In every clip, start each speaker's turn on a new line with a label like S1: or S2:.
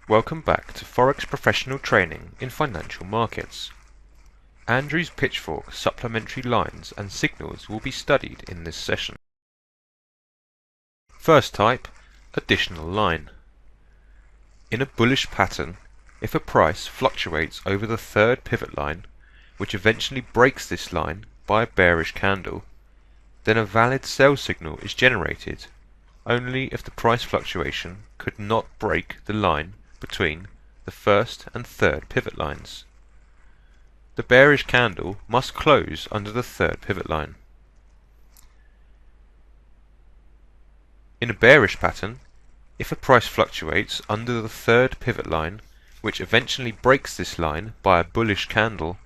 S1: Welcome back to Forex Professional Training in Financial Markets. Andrews Pitchfork supplementary lines and signals will be studied in this session. First type, additional line. In a bullish pattern, if a price fluctuates over the third pivot line, which eventually breaks this line by a bearish candle, then a valid sell signal is generated only if the price fluctuation could not break the line between the first and third pivot lines. The bearish candle must close under the third pivot line. In a bearish pattern, if a price fluctuates under the third pivot line, which eventually breaks this line by a bullish candle,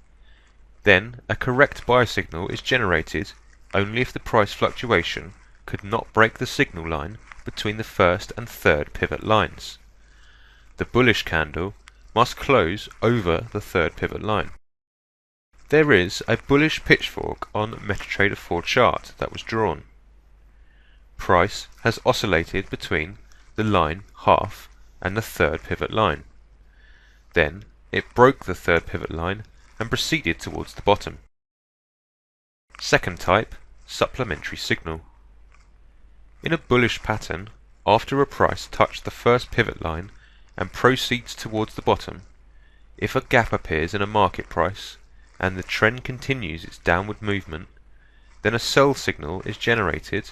S1: then a correct buy signal is generated only if the price fluctuation could not break the signal line between the first and third pivot lines. The bullish candle must close over the third pivot line. There is a bullish pitchfork on MetaTrader 4 chart that was drawn. Price has oscillated between the line half and the third pivot line. Then it broke the third pivot line and proceeded towards the bottom. Second type, supplementary signal. In a bullish pattern, after a price touched the first pivot line and proceeds towards the bottom, if a gap appears in a market price and the trend continues its downward movement, then a sell signal is generated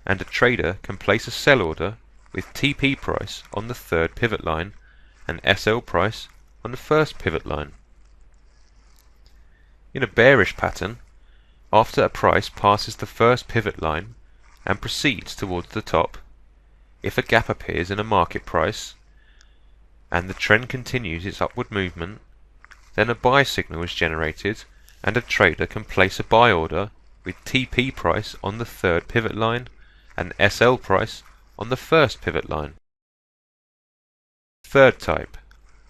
S1: and a trader can place a sell order with TP price on the third pivot line and SL price on the first pivot line. In a bearish pattern, after a price passes the first pivot line and proceeds towards the top, if a gap appears in a market price and the trend continues its upward movement, then a buy signal is generated and a trader can place a buy order with TP price on the third pivot line and SL price on the first pivot line. Third type,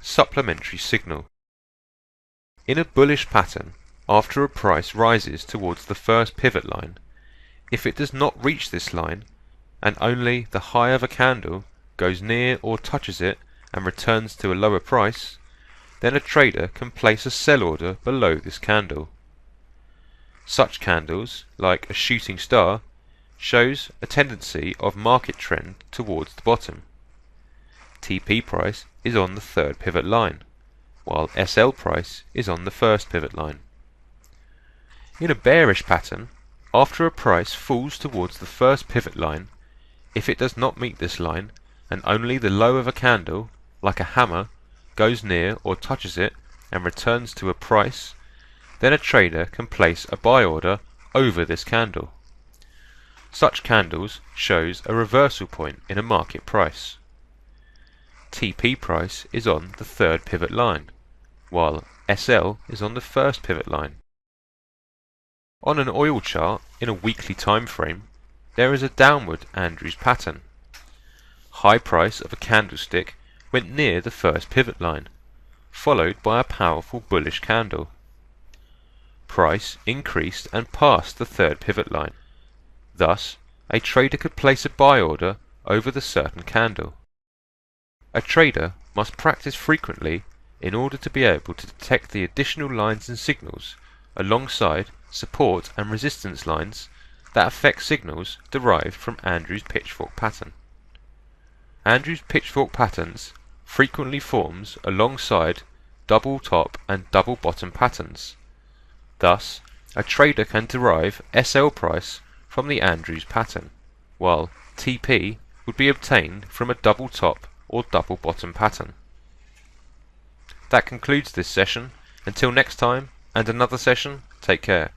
S1: supplementary signal. In a bullish pattern, after a price rises towards the first pivot line, if it does not reach this line and only the high of a candle goes near or touches it and returns to a lower price, then a trader can place a sell order below this candle. Such candles, like a shooting star, shows a tendency of market trend towards the bottom. TP price is on the third pivot line, while SL price is on the first pivot line. In a bearish pattern, after a price falls towards the first pivot line, if it does not meet this line and only the low of a candle, like a hammer, goes near or touches it and returns to a price, then a trader can place a buy order over this candle. Such candles shows a reversal point in a market price. TP price is on the third pivot line, while SL is on the first pivot line. On an oil chart in a weekly time frame, there is a downward Andrews pattern. High price of a candlestick went near the first pivot line, followed by a powerful bullish candle. Price increased and passed the third pivot line. Thus, a trader could place a buy order over the certain candle. A trader must practice frequently in order to be able to detect the additional lines and signals alongside support and resistance lines that affect signals derived from Andrews Pitchfork pattern. Andrews Pitchfork patterns frequently forms alongside double top and double bottom patterns. Thus, a trader can derive SL price from the Andrews pattern, while TP would be obtained from a double top or double bottom pattern. That concludes this session. Until next time and another session, take care.